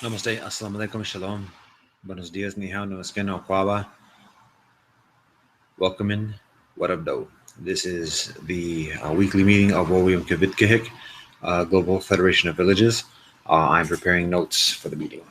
Namaste, Assalamu alaikum, Shalom. Buenos dias, ni hao, namaskar, kwaba. Welcome in. What up, though? This is the weekly meeting of William Kavit Global Federation of Villages. I'm preparing notes for the meeting.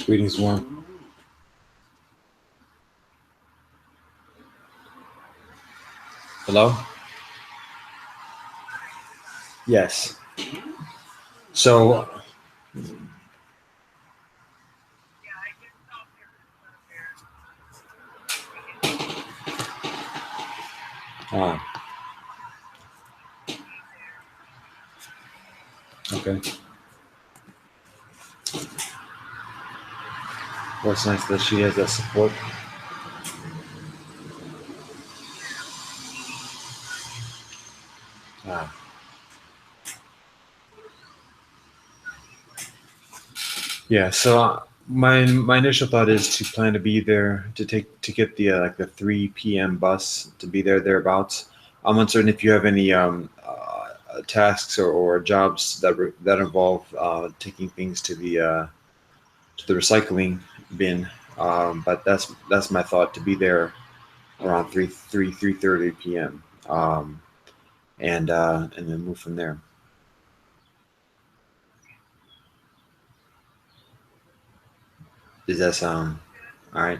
Greetings, Warm. Hello? Yes. So, uh, okay. Well, it's nice that she has that support. Uh, yeah. So my initial thought is to plan to be there to get the like the 3 p.m. bus to be there thereabouts. I'm uncertain if you have any tasks or jobs that involve taking things to the recycling bin. But that's my thought to be there around 3:30 p.m. And then move from there. Does that sound all right?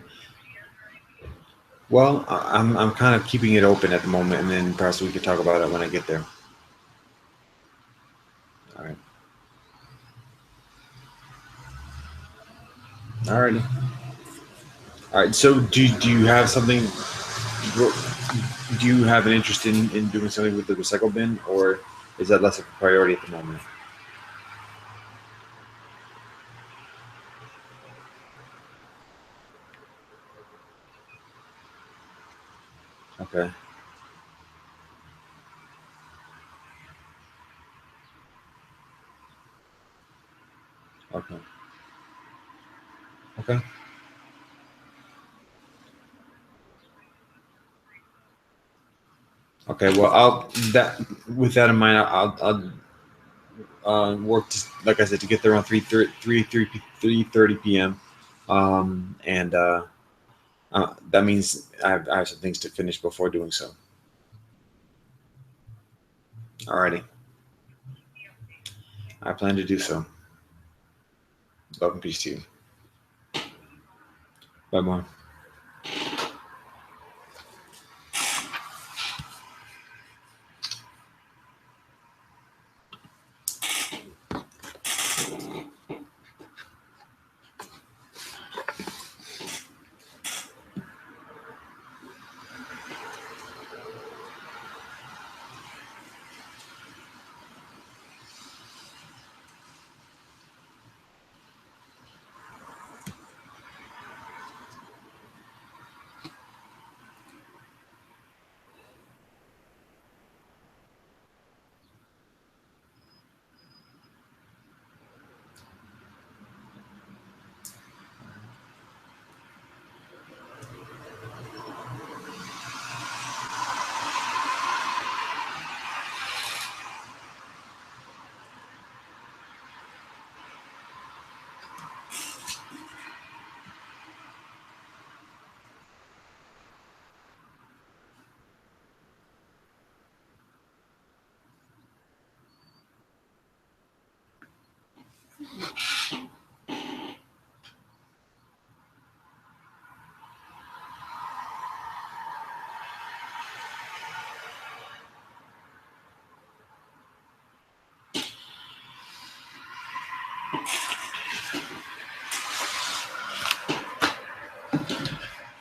Well, I'm kind of keeping it open at the moment, and then perhaps we could talk about it when I get there. All right. All righty. All right. So do you have something? Do you have an interest in doing something with the recycle bin, or is that less of a priority at the moment? Okay. Okay. Okay. Okay. Well, I'll that with that in mind, I'll work to, like I said, to get there around 3:30 p.m. And that means I have some things to finish before doing so. Alrighty, I plan to do so. Love and peace to you. Bye, Mom.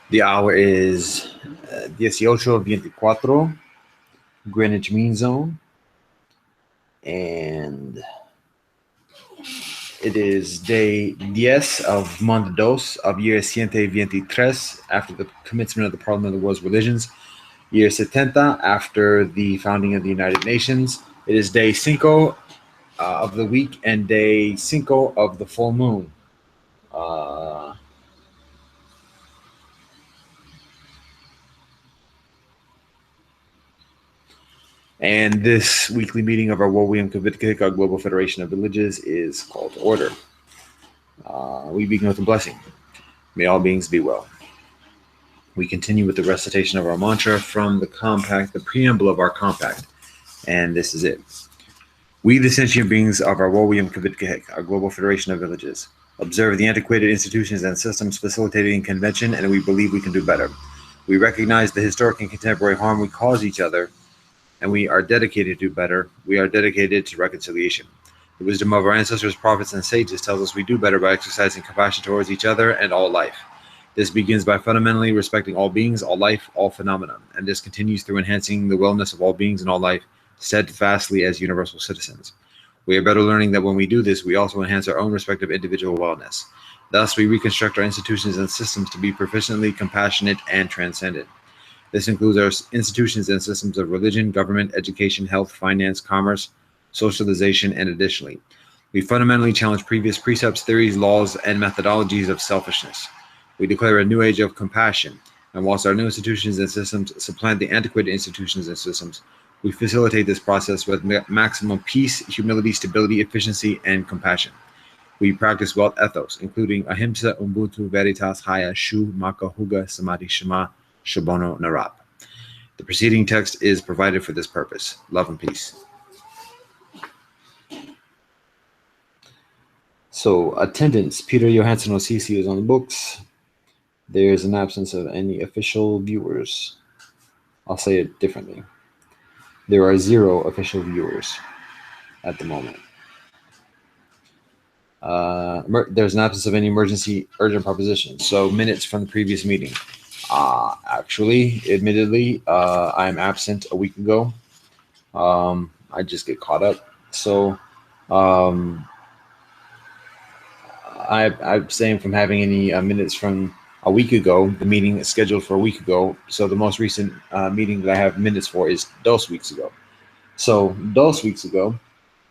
The hour is 18:24, Greenwich Mean Zone, and it is day 10 of Month Dos of year 123 after the commencement of the Parliament of the World's Religions, year 70 after the founding of the United Nations. It is day cinco of the week and day cinco of the full moon. Uh, and this weekly meeting of our Wowiyam Kavitkick, our Global Federation of Villages, is called to order. We begin with a blessing. May all beings be well. We continue with the recitation of our mantra from the compact, the preamble of our compact, and this is it. We, the sentient beings of our Wowiyam Kavitkick, our Global Federation of Villages, observe the antiquated institutions and systems facilitating convention, and we believe we can do better. We recognize the historic and contemporary harm we cause each other, and we are dedicated to do better. We are dedicated to reconciliation. The wisdom of our ancestors, prophets, and sages tells us we do better by exercising compassion towards each other and all life. This begins by fundamentally respecting all beings, all life, all phenomena, and this continues through enhancing the wellness of all beings and all life steadfastly as universal citizens. We are better learning that when we do this, we also enhance our own respective individual wellness. Thus, we reconstruct our institutions and systems to be proficiently compassionate and transcendent. This includes our institutions and systems of religion, government, education, health, finance, commerce, socialization, and additionally, we fundamentally challenge previous precepts, theories, laws, and methodologies of selfishness. We declare a new age of compassion, and whilst our new institutions and systems supplant the antiquated institutions and systems, we facilitate this process with maximum peace, humility, stability, efficiency, and compassion. We practice wealth ethos, including Ahimsa, Ubuntu, Veritas, Haya, Shu, Maka, Huga, Samadhi, Shema, Shabono, Narap. The preceding text is provided for this purpose. Love and peace. So, attendance. Peter Johansson Osisi is on the books. There's an absence of any official viewers. I'll say it differently. There are 0 official viewers at the moment. There's an absence of any emergency urgent propositions. So minutes from the previous meeting. Actually, admittedly, I'm absent a week ago. I just get caught up. So I'm saying from having any minutes from a week ago, the meeting is scheduled for a week ago. So the most recent meeting that I have minutes for is 2 weeks ago. So 2 weeks ago,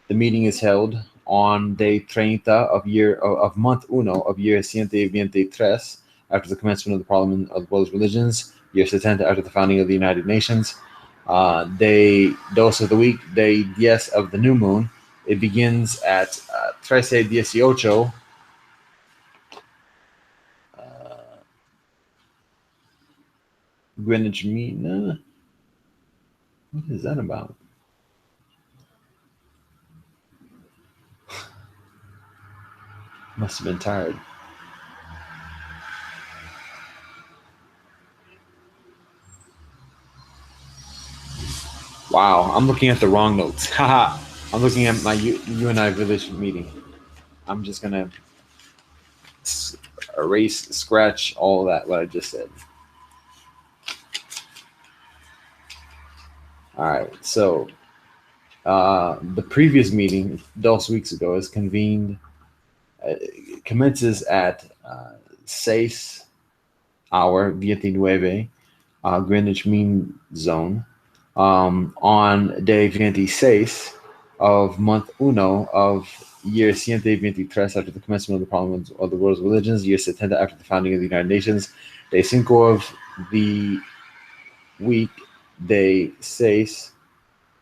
the meeting is held on day 30 of month 1 of year 123 after the commencement of the Parliament of the World's Religions, year 70 after the founding of the United Nations. Day 2 of the week, day 10 of the new moon. It begins at 13:18. Greenwich Mean. What is that about? Must have been tired. Wow, I'm looking at the wrong notes. Haha, I'm looking at my UNI Village meeting. I'm just gonna scratch all that what I just said. All right, so the previous meeting, 2 weeks ago, is convened. Commences at 6 hour 29 Greenwich Mean Zone on day 26 of month 1 of year 123 after the commencement of the Parliament of the World's Religions, year 70 after the founding of the United Nations, day 5 of the week, day 6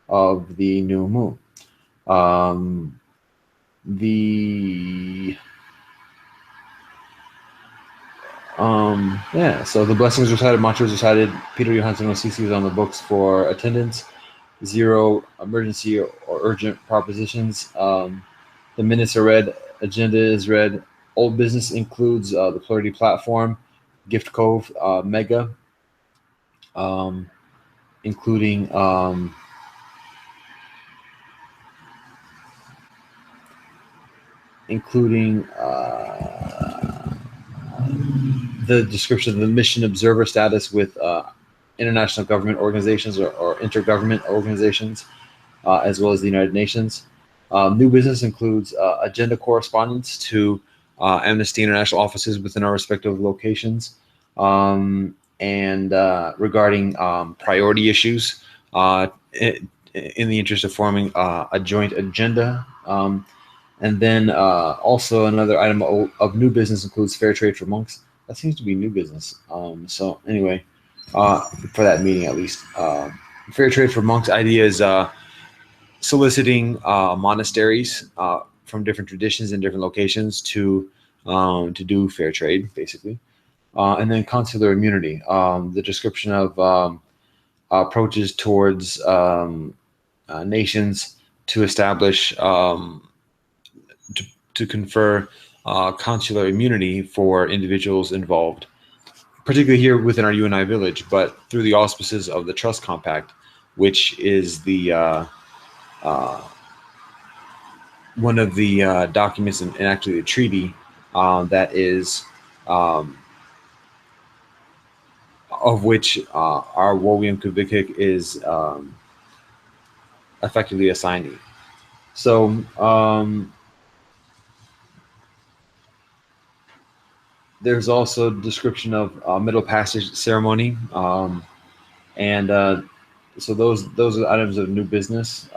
of the new moon. So the blessings recited, mantras recited. Peter Johansson Osisi is on the books for attendance. 0 emergency or urgent propositions. The minutes are read. Agenda is read. Old business includes the Plurality Platform, Gift Cove, Mega, including the description of the mission observer status with international government organizations or intergovernment organizations, as well as the United Nations. New business includes agenda correspondence to Amnesty International offices within our respective locations, and regarding priority issues in the interest of forming a joint agenda. And then also another item of new business includes fair trade for monks. That seems to be new business. So anyway, for that meeting at least, fair trade for monks idea is soliciting monasteries from different traditions and different locations to do fair trade, basically. And then consular immunity, the description of approaches towards nations to establish to confer consular immunity for individuals involved, particularly here within our UNI village, but through the auspices of the Trust Compact, which is the uh, one of the documents and actually the treaty that is um, of which our Wowium Kubikik is effectively a signee. So there's also a description of middle passage ceremony, and so those are items of new business.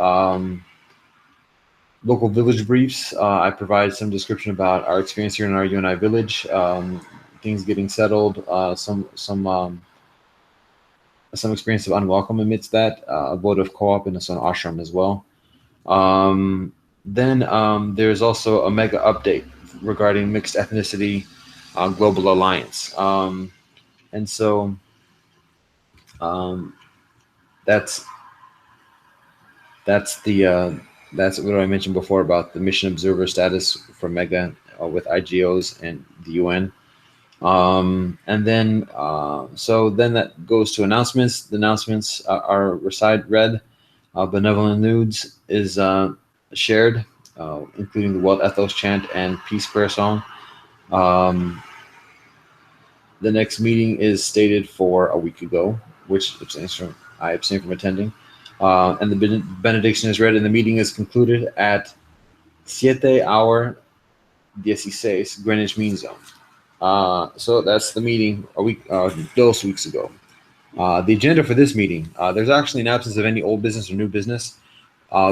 Local village briefs. I provide some description about our experience here in our UNI village, things getting settled, some experience of unwelcome amidst that, a vote of co-op in the Son Ashram as well. Then there's also a mega update regarding mixed ethnicity global alliance, and so um, that's that's the that's what I mentioned before about the mission observer status for mega with IGOs and the UN. And then so then that goes to announcements. The announcements are recite read. Benevolent Nudes is shared, including the World Ethos chant and peace prayer song. Um, the next meeting is stated for a week ago, which I abstain from attending. And the benediction is read, and the meeting is concluded at 7:16 Greenwich Mean Zone. So that's the meeting those weeks ago. The agenda for this meeting, there's actually an absence of any old business or new business.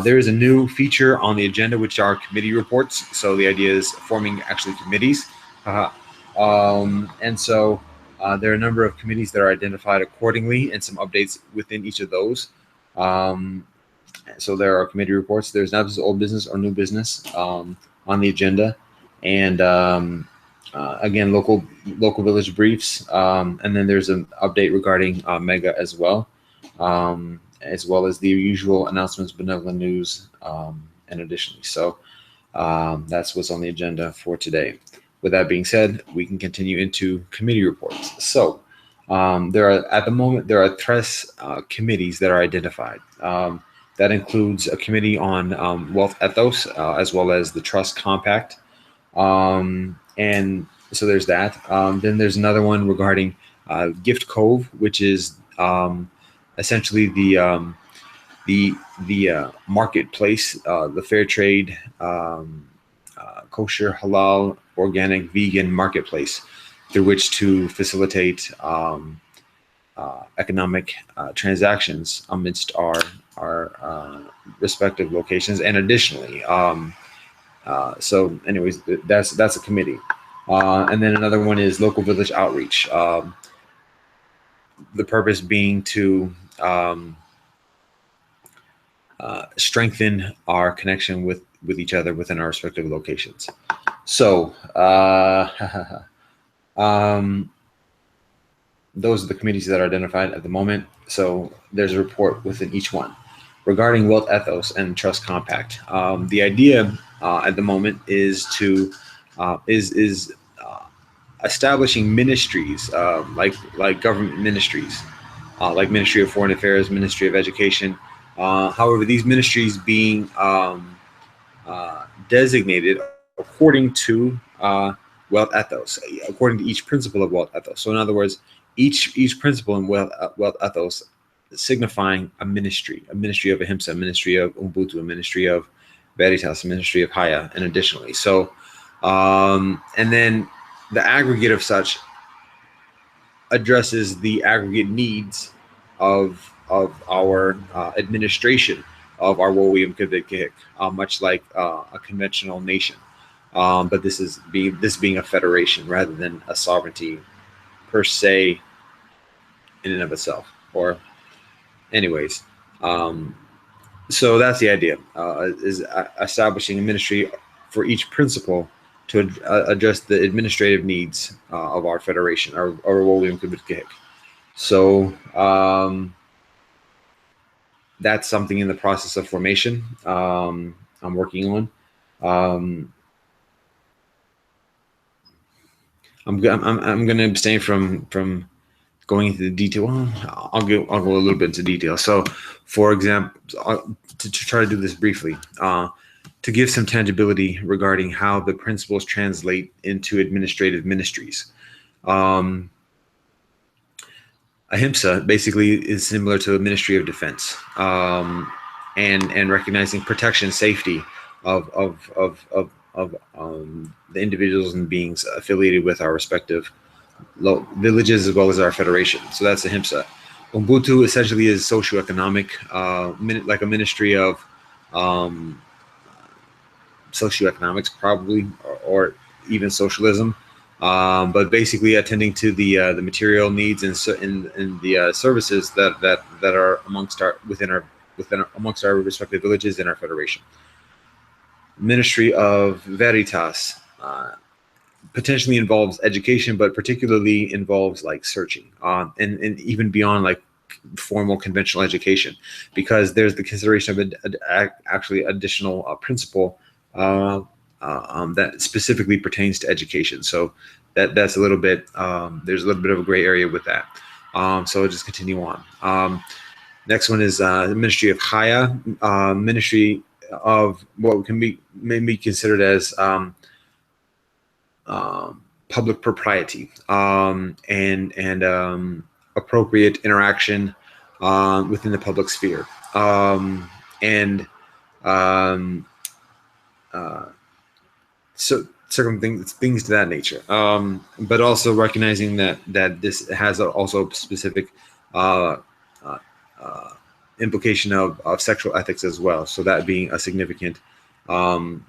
There is a new feature on the agenda, which are committee reports. So the idea is forming actually committees. And so there are a number of committees that are identified accordingly and some updates within each of those. So there are committee reports. There's an absence of old business or new business on the agenda. And again, local village briefs. And then there's an update regarding Mega as well as the usual announcements, benevolent news, and additionally. So that's what's on the agenda for today. With that being said, we can continue into committee reports. So at the moment, there are TRES committees that are identified. That includes a committee on wealth ethos, as well as the Trust Compact. And so there's that. Then there's another one regarding Gift Cove, which is essentially the marketplace, the fair trade, kosher, halal, organic, vegan marketplace through which to facilitate economic transactions amidst our respective locations. And additionally, so anyways, that's a committee. And then another one is local village outreach. The purpose being to strengthen our connection with each other within our respective locations. So those are the committees that are identified at the moment. So there's a report within each one regarding wealth ethos and trust compact. The idea at the moment is to establishing ministries like government ministries, like Ministry of Foreign Affairs, Ministry of Education. However, these ministries being designated according to wealth ethos, according to each principle of wealth ethos. So, in other words, each principle in wealth ethos signifying a ministry of Ahimsa, a ministry of Ubuntu, a ministry of Veritas, a ministry of Haya, and additionally. So, and then the aggregate of such addresses the aggregate needs of our administration of our Wowium Kivik, much like a conventional nation. But this being a federation rather than a sovereignty per se in and of itself. Or anyways, so that's the idea, is establishing a ministry for each principle to address the administrative needs of our federation, our Wowium Kivik. So that's something in the process of formation I'm working on. I'm going to abstain from going into the detail. Well, I'll go a little bit into detail. So, for example, to try to do this briefly, to give some tangibility regarding how the principles translate into administrative ministries. Um, Ahimsa basically is similar to a Ministry of Defense, and recognizing protection, safety of the individuals and beings affiliated with our respective villages as well as our federation. So that's Ahimsa. Ubuntu essentially is socioeconomic, like a ministry of um, socioeconomics, probably, or even socialism. But basically, attending to the material needs and the services that are within amongst our respective villages in our federation. Ministry of Veritas potentially involves education, but particularly involves like searching, and even beyond like formal conventional education, because there's the consideration of actually additional principle that specifically pertains to education. So that's a little bit, there's a little bit of a gray area with that. So I'll just continue on. Next one is the Ministry of Haya, Ministry of what can be maybe considered as public propriety, and appropriate interaction within the public sphere, and um, uh, so certain things to that nature. But also recognizing that this has also specific uh, uh, uh, implication of sexual ethics as well. So that being a significant um,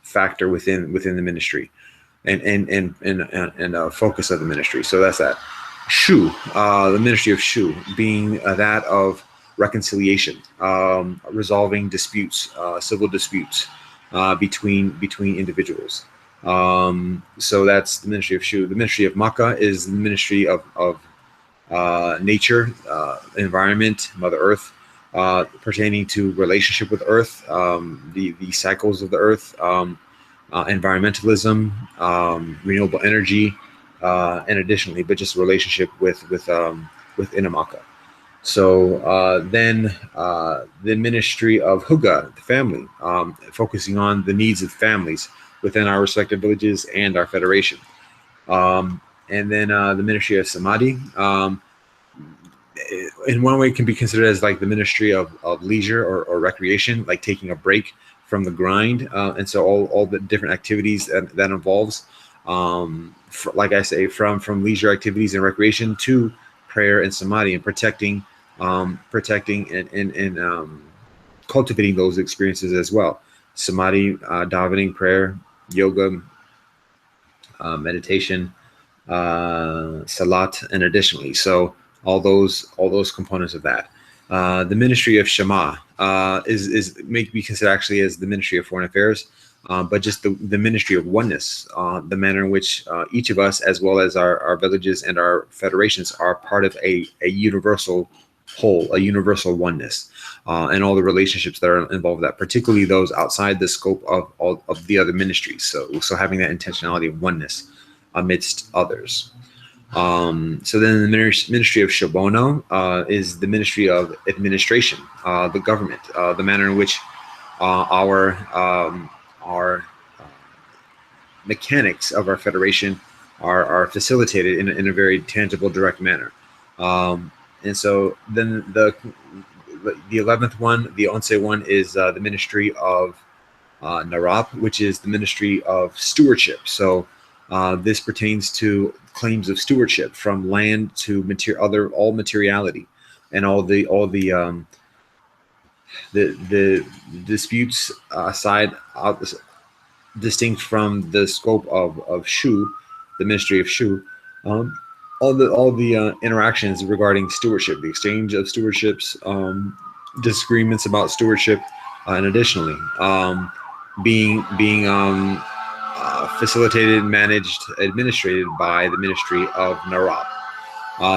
factor within the ministry, and focus of the ministry. So that's that. Shu, the Ministry of Shu, being that of reconciliation, resolving disputes, civil disputes between individuals. So that's the Ministry of Shu. The Ministry of Maka is the Ministry of nature, environment, Mother Earth, pertaining to relationship with Earth, the cycles of the Earth, environmentalism, renewable energy, and additionally, but just relationship with Inamaka. So then the Ministry of Huga, the family, focusing on the needs of families within our respective villages and our federation. And then the Ministry of Samadhi, in one way can be considered as like the Ministry of leisure or recreation, like taking a break from the grind. And so all the different activities that involves, like I say, from leisure activities and recreation to prayer and samadhi, and protecting and cultivating those experiences as well. Samadhi, davening, prayer, yoga, meditation, salat, and additionally. So all those components of that. The Ministry of Shema is may be considered actually as the Ministry of Foreign Affairs, but just the Ministry of Oneness, the manner in which each of us, as well as our villages and our federations, are part of a universal whole, a universal oneness, and all the relationships that are involved with that, particularly those outside the scope of all of the other ministries. So having that intentionality of oneness amidst others. So then the Ministry of Shabono is the Ministry of Administration, the government, the manner in which our mechanics of our federation are facilitated in a very tangible, direct manner. And so then the 11th one, the Onse one, is the Ministry of Narap, which is the Ministry of Stewardship. So this pertains to claims of stewardship from land to all materiality, and all the disputes aside, distinct from the scope of Shu, the Ministry of Shu. All the interactions regarding stewardship, the exchange of stewardships, disagreements about stewardship, and additionally, being facilitated, managed, administrated by the Ministry of Narab.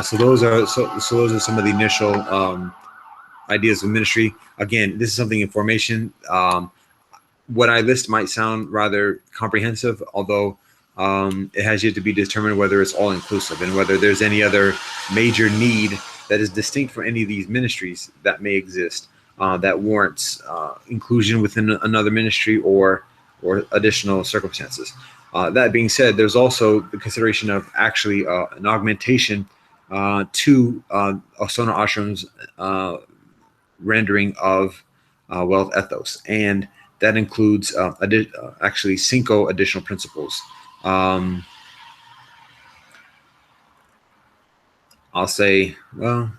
So those are some of the initial ideas of ministry. Again, this is something in formation. What I list might sound rather comprehensive, although It has yet to be determined whether it's all inclusive and whether there's any other major need that is distinct from any of these ministries that may exist that warrants inclusion within another ministry or additional circumstances. That being said, there's also the consideration of actually an augmentation to Asona Ashram's rendering of wealth ethos, and that includes actually 5 additional principles. I'll say, well,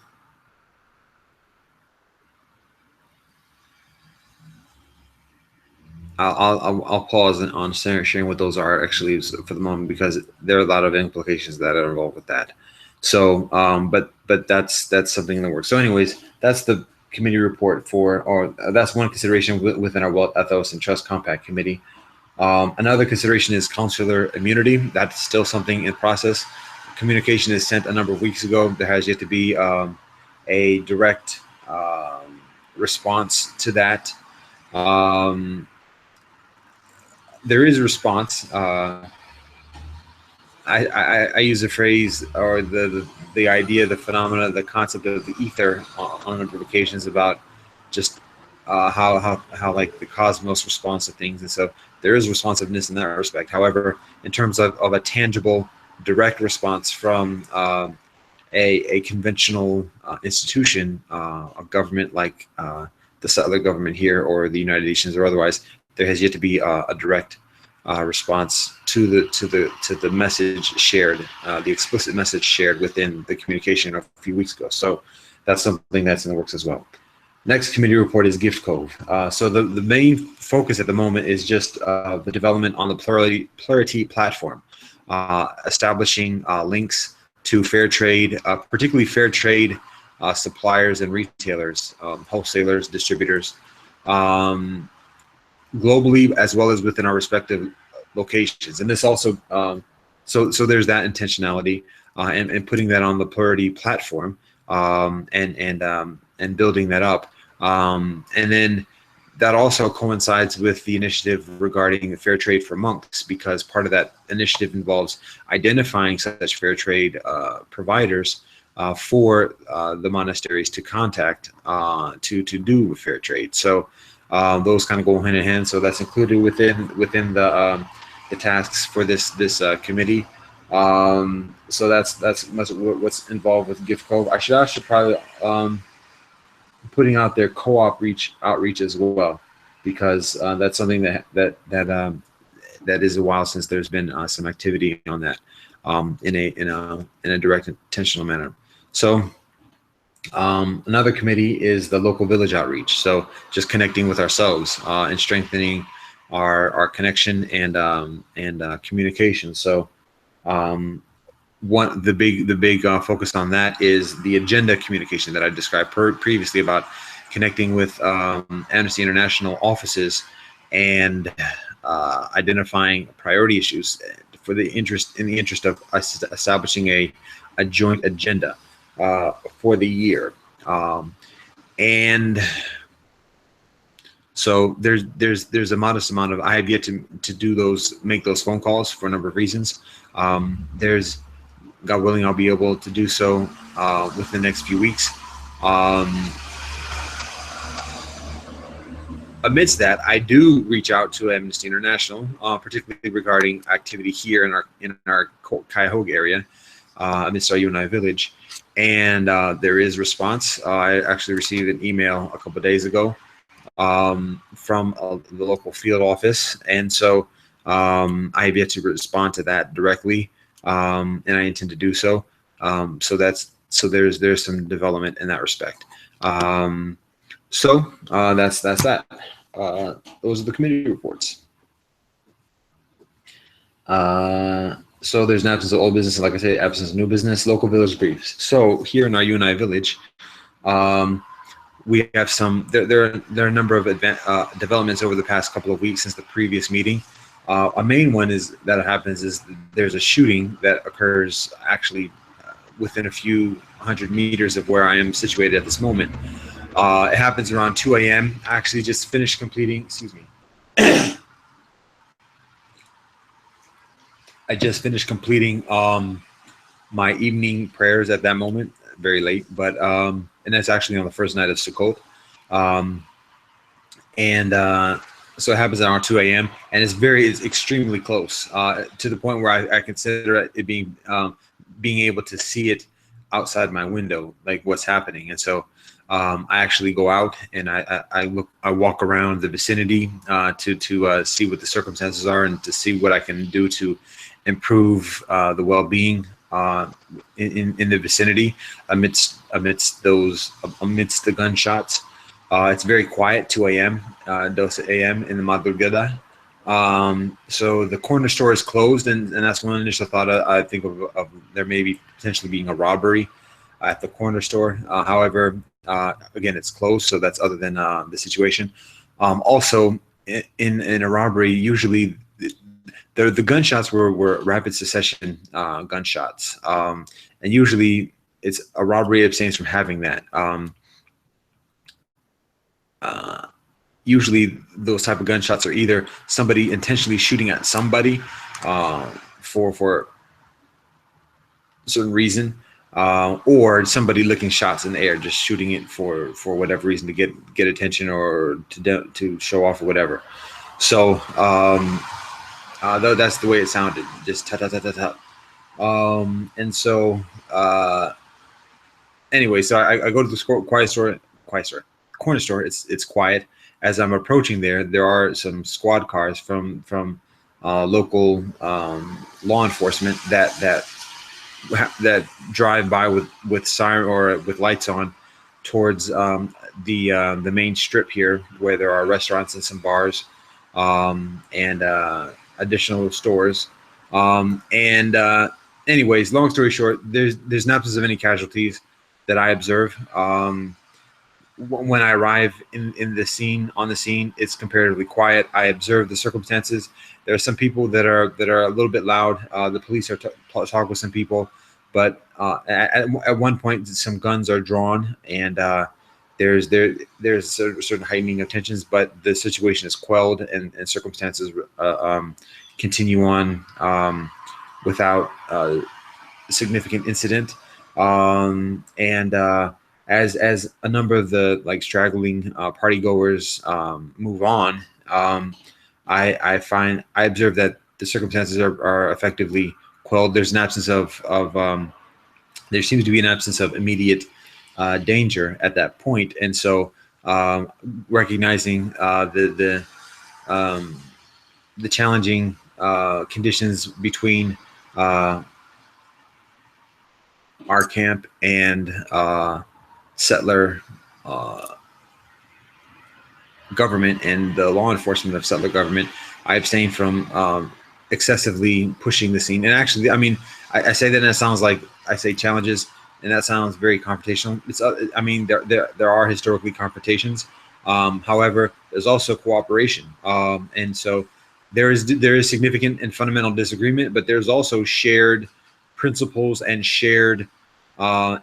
I'll pause on sharing what those are actually for the moment, because there are a lot of implications that are involved with that. So, but that's something in the works. So, anyways, that's the committee report or that's one consideration within our Wealth Ethos and Trust Compact Committee. Another consideration is consular immunity. That's still something in process. Communication is sent a number of weeks ago. There has yet to be a direct response to that. There is a response. I use the phrase or the idea, the phenomena, the concept of the ether on a number of occasions about just how like the cosmos responds to things, and so there is responsiveness in that respect. However, in terms of a tangible, direct response from a conventional institution, a government like the settler government here or the United Nations or otherwise, there has yet to be a direct response to the message shared, the explicit message shared within the communication a few weeks ago. So that's something that's in the works as well. Next committee report is Gift Cove. So the main focus at the moment is just the development on the Plurality platform, establishing links to fair trade, particularly fair trade suppliers and retailers, wholesalers, distributors, globally as well as within our respective locations. And this also, so there's that intentionality and putting that on the Plurality platform and building that up. And then that also coincides with the initiative regarding the fair trade for monks, because part of that initiative involves identifying such fair trade providers for the monasteries to contact to do fair trade. So those kind of go hand in hand. So that's included within the tasks for this committee. So that's what's involved with Gift Cove. I should probably putting out their co-op outreach as well, because that's something that is a while since there's been some activity on that in a direct intentional manner. So another committee is the local village outreach. So just connecting with ourselves and strengthening our connection and communication. So the big focus on that is the agenda communication that I described previously about connecting with Amnesty International offices and identifying priority issues in the interest of us establishing a joint agenda for the year. And so there's a modest amount of, I have yet to make those phone calls for a number of reasons. There's, God willing, I'll be able to do so within the next few weeks. Amidst that, I do reach out to Amnesty International, particularly regarding activity here in our Cuyahoga area, amidst our UNI village, and there is response. I actually received an email a couple of days ago from the local field office, and so I have yet to respond to that directly. And I intend to do so. So there's some development in that respect. So that's that. Those are the committee reports. So there's an absence of old business, and like I say, absence of new business. Local village briefs. So here in our UNI village, we have some. There are a number of developments over the past couple of weeks since the previous meeting. A main one is there's a shooting that occurs actually within a few hundred meters of where I am situated at this moment. It happens around 2 a.m. I actually just finished completing, excuse me. I just finished completing my evening prayers at that moment, very late, but and that's actually on the first night of Sukkot. Um, and so it happens around 2 a.m. and it's extremely close to the point where I consider it being being able to see it outside my window, like what's happening. And so I actually go out and I walk around the vicinity to see what the circumstances are and to see what I can do to improve the well-being in the vicinity amidst the gunshots. It's very quiet, 2 a.m., 12 a.m. in the madrugada. So the corner store is closed, and that's one initial thought I think of there maybe potentially being a robbery at the corner store. However, again, it's closed, so that's other than the situation. Also, in a robbery, usually the gunshots were rapid succession gunshots, and usually it's a robbery abstains from having that. Uh, Usually those type of gunshots are either somebody intentionally shooting at somebody for a certain reason, or somebody licking shots in the air, just shooting it for whatever reason to get attention or to show off or whatever. So though that's the way it sounded, just ta ta ta ta ta. And so anyway, so I go to the quiet store, corner store. It's quiet. As I'm approaching there are some squad cars from local law enforcement that drive by with siren or with lights on towards the main strip here, where there are restaurants and some bars and additional stores. And anyways, long story short, there's not of any casualties that I observe. When I arrive in the scene, on the scene, it's comparatively quiet. I observe the circumstances. There are some people that are a little bit loud. The police are talk with some people, but at one point some guns are drawn, and there's certain heightening of tensions, but the situation is quelled, and circumstances continue on without significant incident. And as a number of the like straggling party goers move on, I observe that the circumstances are effectively quelled. There's an absence of there seems to be an absence of immediate danger at that point, and so recognizing the challenging conditions between our camp and settler government and the law enforcement of settler government, I abstain from excessively pushing the scene. And actually, I mean, I say that and it sounds like I say challenges, and that sounds very confrontational. It's, I mean, there are historically confrontations. However, there's also cooperation, and so there is significant and fundamental disagreement, but there's also shared principles and shared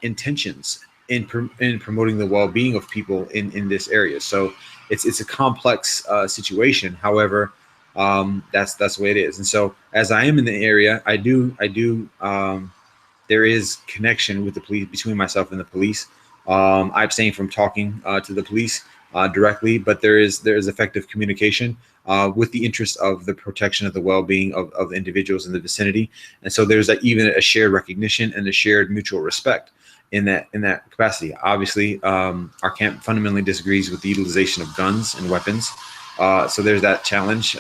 intentions in promoting the well-being of people in this area. So it's a complex situation. However, that's the way it is. And so as I am in the area, I do there is connection with the police, between myself and the police. I abstain from talking to the police directly, but there is effective communication with the interest of the protection of the well-being of individuals in the vicinity. And so there's even a shared recognition and a shared mutual respect in that capacity. Obviously, our camp fundamentally disagrees with the utilization of guns and weapons. So there's that challenge,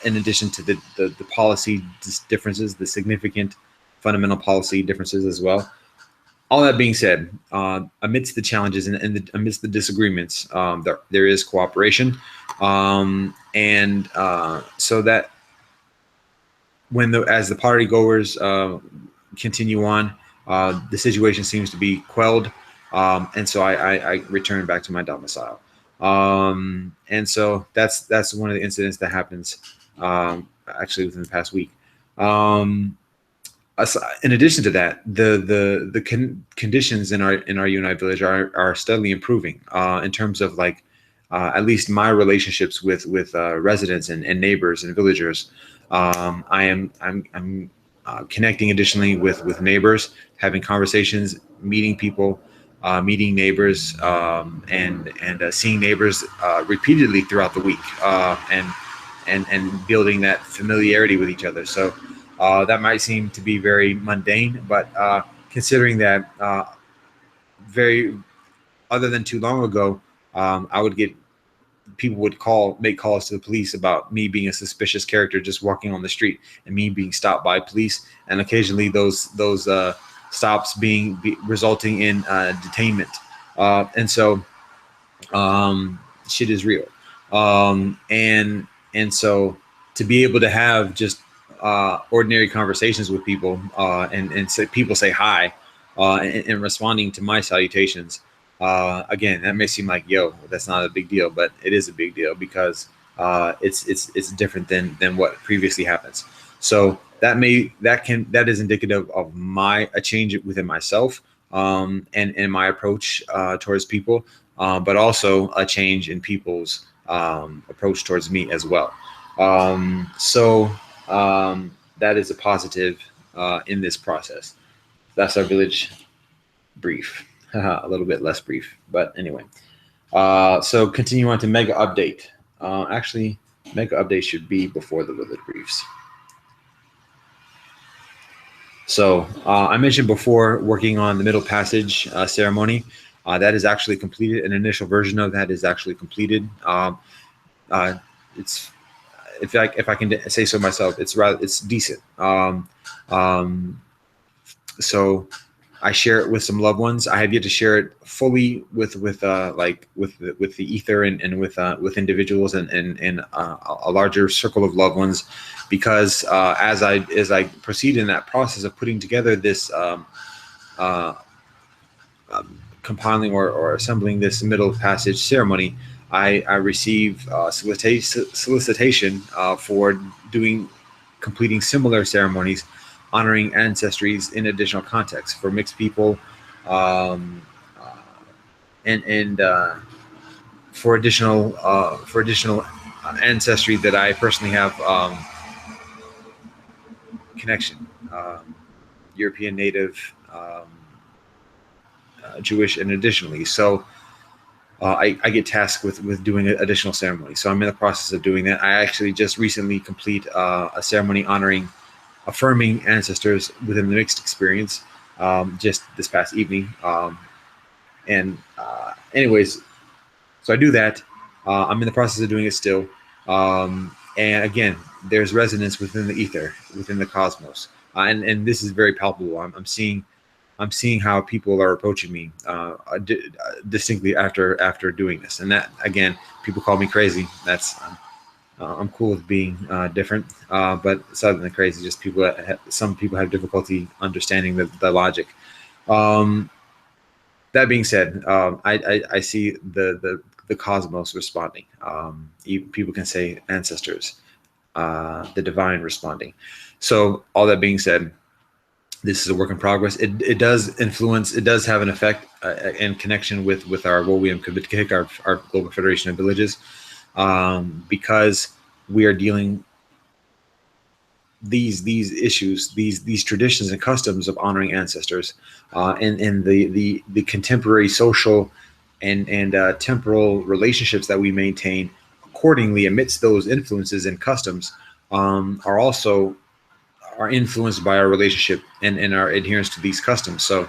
in addition to the policy differences, the significant fundamental policy differences as well. All that being said, amidst the challenges and amidst the disagreements, there is cooperation, and so that as the party goers continue on, the situation seems to be quelled, and so I return back to my domicile. And so that's one of the incidents that happens actually within the past week. In addition to that, the conditions in our Unite village are steadily improving in terms of like at least my relationships with residents and neighbors and villagers. I'm connecting additionally with neighbors, having conversations, meeting people, meeting neighbors, and seeing neighbors repeatedly throughout the week, and building that familiarity with each other. So that might seem to be very mundane, but considering that very other than too long ago, I would get people would make calls to the police about me being a suspicious character just walking on the street and me being stopped by police, and occasionally those stops resulting in detainment. And so shit is real. And so to be able to have just ordinary conversations with people, and people say hi, and responding to my salutations, again, that may seem like, yo, that's not a big deal, but it is a big deal because it's different than what previously happens. So that is indicative of a change within myself, and my approach towards people, but also a change in people's approach towards me as well. So that is a positive in this process. That's our village brief. A little bit less brief, but anyway. So continue on to mega update. Actually, mega update should be before the village briefs. So I mentioned before working on the Middle Passage ceremony. That is actually completed. An initial version of that is actually completed. It's if I can say so myself, it's decent. So I share it with some loved ones. I have yet to share it fully with the ether and with individuals and a larger circle of loved ones, because as I proceed in that process of putting together this compiling or assembling this Middle Passage ceremony, I receive solicitation for completing similar ceremonies honoring ancestries in additional contexts for mixed people, and for additional ancestry that I personally have connection, European, Native, Jewish, and additionally. So I get tasked with doing additional ceremonies. So I'm in the process of doing that. I actually just recently complete a ceremony affirming ancestors within the mixed experience, just this past evening. Anyways, so I do that. I'm in the process of doing it still. And again, there's resonance within the ether, within the cosmos. And this is very palpable. I'm seeing how people are approaching me distinctly after doing this. And that, again, people call me crazy. I'm cool with being different, but it's other than crazy. Just some people have difficulty understanding the logic. That being said, I see the cosmos responding. People can say ancestors, the divine responding. So all that being said, this is a work in progress. It does influence. It does have an effect and connection with our Wowium Kavitk, our Global Federation of Villages, because we are dealing these issues, these traditions and customs of honoring ancestors, and the contemporary social and temporal relationships that we maintain accordingly amidst those influences and customs, are influenced by our relationship and our adherence to these customs. So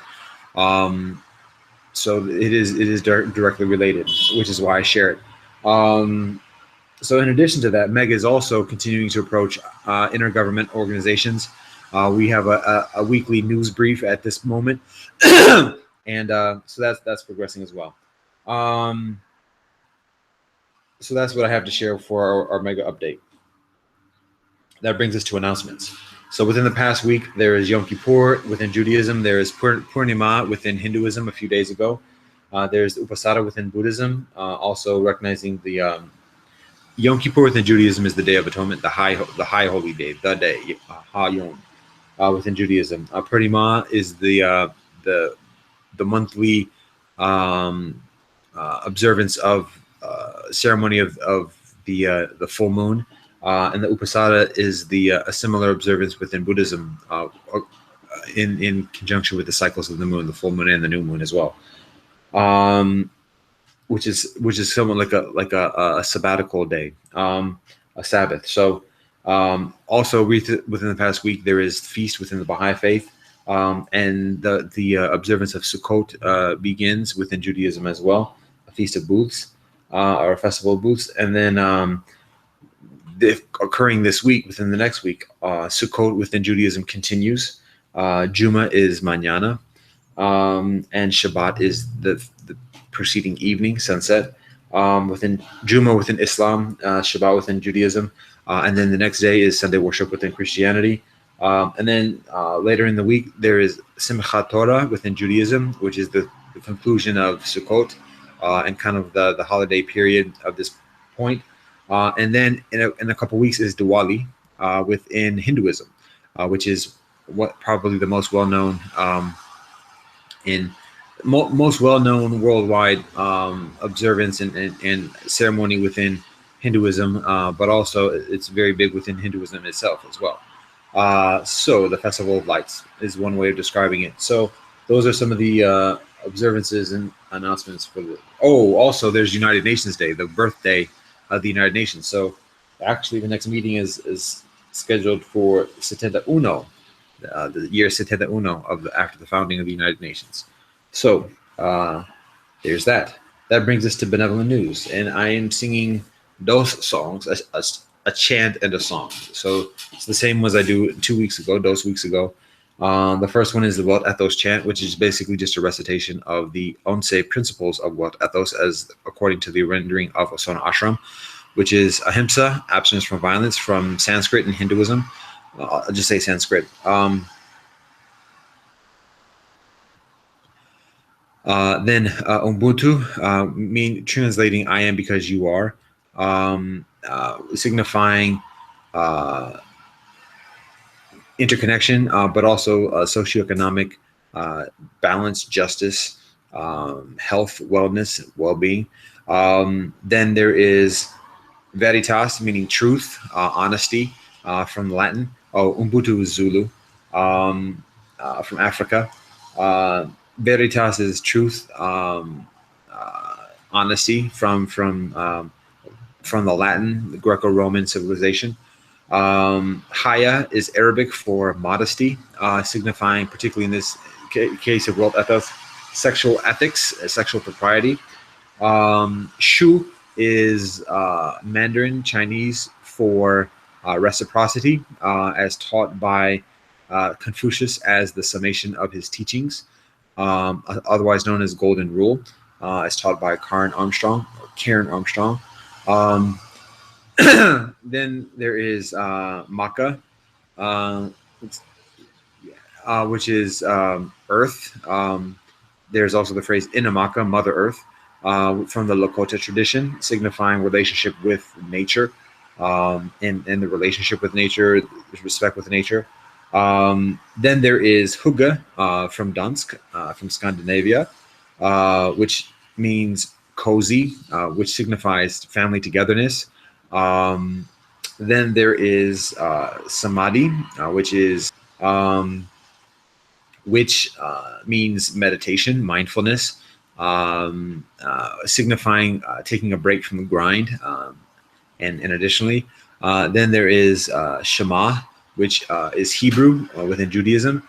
it is directly related, which is why I share it. So in addition to that, MEGA is also continuing to approach intergovernment organizations. We have a weekly news brief at this moment, and so that's progressing as well. So that's what I have to share for our MEGA update. That brings us to announcements. So within the past week, there is Yom Kippur within Judaism. There is Purnima within Hinduism a few days ago. There's Upasara within Buddhism, also recognizing the Yom Kippur within Judaism is the Day of Atonement, the high holy day, the day, Ha-Yom, within Judaism. Purnima is the monthly observance of ceremony of the full moon, And the Upasada is the a similar observance within Buddhism, in conjunction with the cycles of the moon, the full moon and the new moon as well. Um, which is somewhat like a sabbatical day, a Sabbath. So also within the past week, there is feast within the Baha'i faith, and the observance of Sukkot begins within Judaism as well, a feast of booths, or a festival of booths, and then occurring this week within the next week, Sukkot within Judaism continues. Juma is mañana, and Shabbat is the preceding evening, sunset. Within Juma within Islam, Shabbat within Judaism, and then the next day is Sunday worship within Christianity. And then later in the week, there is Simchat Torah within Judaism, which is the conclusion of Sukkot, and kind of the holiday period of this point. And then in a couple weeks is Diwali within Hinduism, which is what probably the most well-known most well-known worldwide observance and ceremony within Hinduism, but also it's very big within Hinduism itself as well. So the Festival of Lights is one way of describing it. So those are some of the observances and announcements for the. Oh, also there's United Nations Day, the birthday of the United Nations. So actually, the next meeting is scheduled for Setenta Uno, the year Setenta Uno after the founding of the United Nations. So there's that. That brings us to benevolent news, and I am singing dos songs, a chant and a song. So it's the same as I do 2 weeks ago, dos weeks ago. The first one is the Welt Ethos chant, which is basically just a recitation of the Once principles of Welt Ethos, as according to the rendering of Osona Ashram, which is ahimsa, abstinence from violence, from Sanskrit and Hinduism. I'll just say Sanskrit. Then Ubuntu, translating "I am because you are," signifying interconnection, but also socioeconomic balance, justice, health, wellness, well-being. Then there is Veritas, meaning truth, honesty, from Latin. Oh, Ubuntu is Zulu, from Africa. Veritas is truth, honesty, from the Latin, the Greco-Roman civilization. Haya is Arabic for modesty, signifying, particularly in this case of Welt Ethos, sexual ethics, sexual propriety. Shu is Mandarin Chinese for reciprocity, as taught by Confucius as the summation of his teachings, otherwise known as Golden Rule, as taught by Karen Armstrong. Then there is Maka, which is Earth. There's also the phrase Inamaka, Mother Earth, from the Lakota tradition, signifying relationship with nature, and the relationship with nature, respect with nature. Then there is Hygge, from Dansk, from Scandinavia, which means cozy, which signifies family togetherness. Then there is Samadhi, which means meditation, mindfulness, signifying taking a break from the grind. And additionally, then there is Shema, which is Hebrew within Judaism,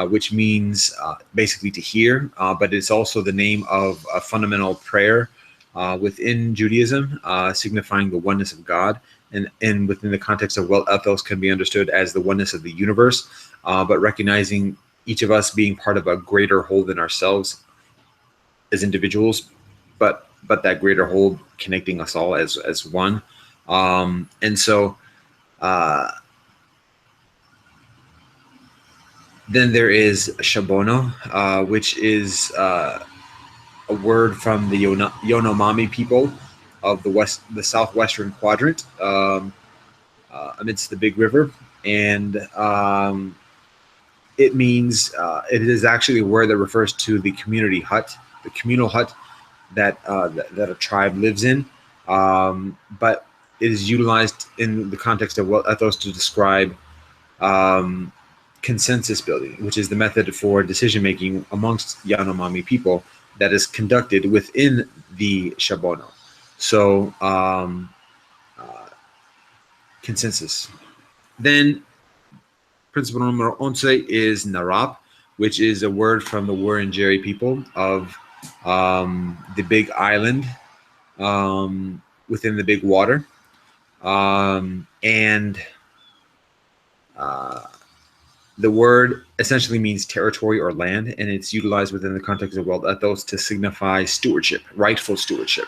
which means basically to hear, but it's also the name of a fundamental prayer within Judaism, signifying the oneness of God. And within the context of Welt Ethos can be understood as the oneness of the universe, but recognizing each of us being part of a greater whole than ourselves as individuals, but that greater whole connecting us all as one. And so then there is Shabono, which is a word from the Yanomami people of the southwestern quadrant, amidst the big river. And it means, it is actually a word that refers to the community hut, the communal hut that a tribe lives in. But is utilized in the context of Wealth ethos to describe um, consensus building, which is the method for decision making amongst Yanomami people that is conducted within the Shabono. So, uh, consensus. Then, principle number 11 is Narap, which is a word from the Wurundjeri people of the Big Island within the Big Water. And uh, the word essentially means territory or land, and it's utilized within the context of Wealth ethos to signify stewardship, rightful stewardship,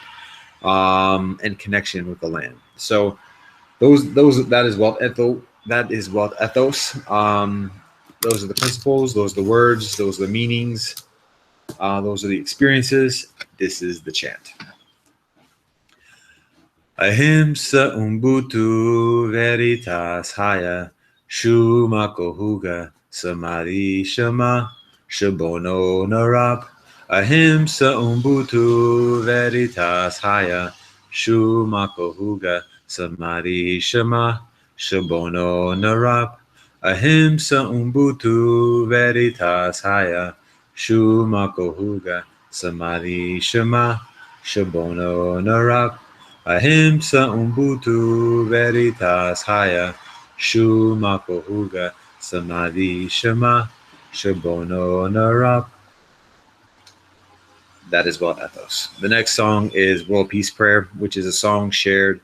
and connection with the land. So those that is Wealth ethos. That is Wealth ethos. Those are the principles. Those are the words. Those are the meanings. Those are the experiences. This is the chant. Ahimsa Ubuntu Veritas Haya Shumakohuga Samadhi Shama Shabono Narap. Ahimsa Ubuntu Veritas Haya Shumakohuga Samadhi Shama Shabono Narap. Ahimsa Ubuntu Veritas Haya Shumakohuga Samadhi Shama Shabono Narap. Ahimsa Ubuntu Veritas Haya Shumakohuga Samadhi Shama Shabono Narap. That is Wealth ethos. The next song is World Peace Prayer, which is a song shared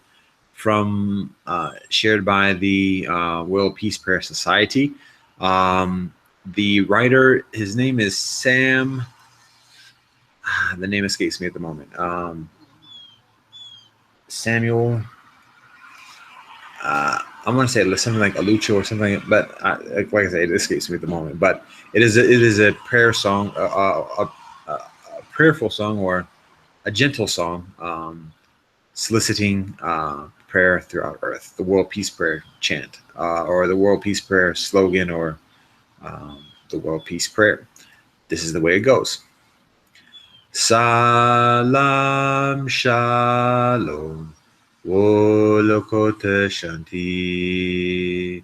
by the World Peace Prayer Society. The writer, his name is Sam. The name escapes me at the moment. Samuel. I want to say something like Alucho or something, but like I said, it escapes me at the moment. But it is a prayer song, a prayerful song or a gentle song, soliciting prayer throughout Earth. The World Peace Prayer chant, or the World Peace Prayer slogan, or the World Peace Prayer. This is the way it goes. Salam Shalom. Wolokote Shanti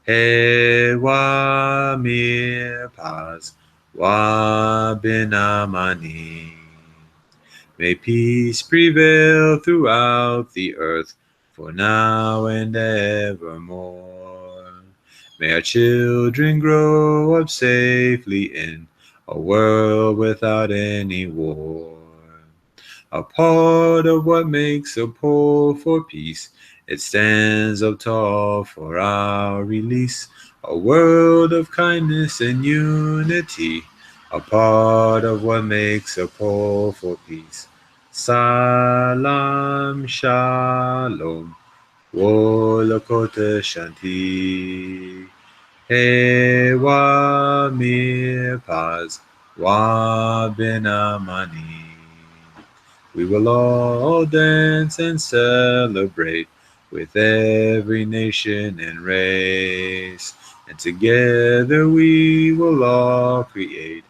Hewa Mir Paz Wa Binamani. May peace prevail throughout the earth for now and evermore. May our children grow up safely in a world without any war. A part of what makes a pull for peace, it stands up tall for our release. A world of kindness and unity, a part of what makes a pull for peace. Salam Shalom, Wolokote Shanti, Hewa Mir Paz, Wa Binamani. We will all dance and celebrate with every nation and race. And together we will all create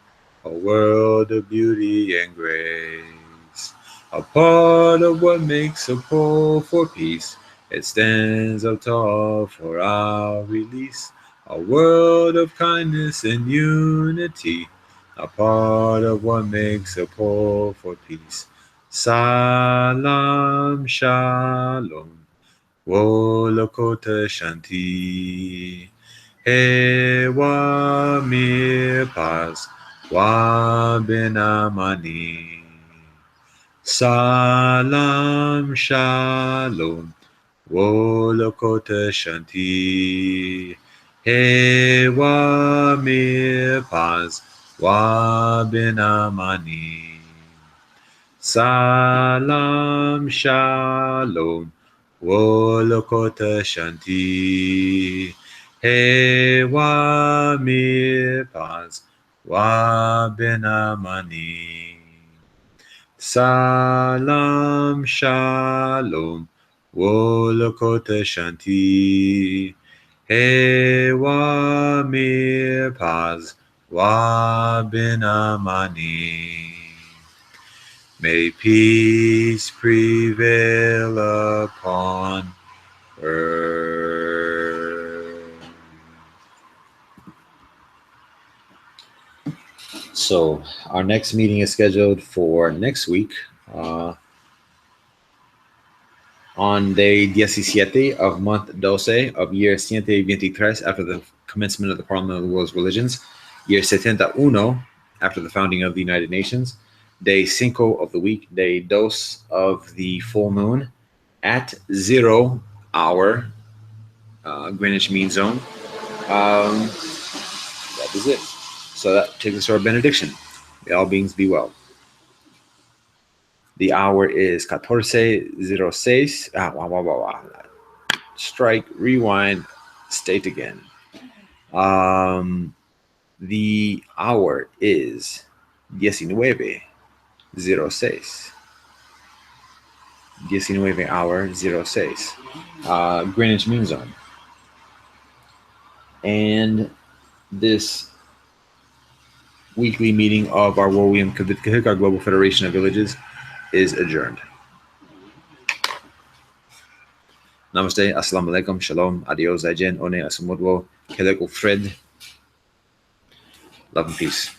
a world of beauty and grace. A part of what makes a pull for peace, it stands up tall for our release. A world of kindness and unity, a part of what makes a pull for peace. Salam Shalom, Wolokote Shanti, Hewa Mir Paz, Wa Binamani. Salam Shalom, Wolokote Shanti, Hewa Mir Paz, Wa Binamani. Salam Shalom, Wolokote Shanti, Hewa Mir Paz, Wa Binamani. Salam Shalom, Wolokote Shanti, Hewa Mir Paz, Wa Binamani. May peace prevail upon So our next meeting is scheduled for next week, on day 17 of month 12 of year 123 after the commencement of the Parliament of the World's Religions, year 71 after the founding of the United Nations, day 5 of the week, day 2 of the full moon, at 0 hour, Greenwich Mean Zone. That is it. So that takes us to our benediction. May all beings be well. The hour is 14:06. Strike, rewind, state again. The hour is 19:06. 19 hour 06. Greenwich Mean Zone. And this weekly meeting of our William Kahika Global Federation of Villages is adjourned. Namaste, assalamu alaikum, shalom, adios, ajen, one, asumudwo, keleko Fred. Love and peace.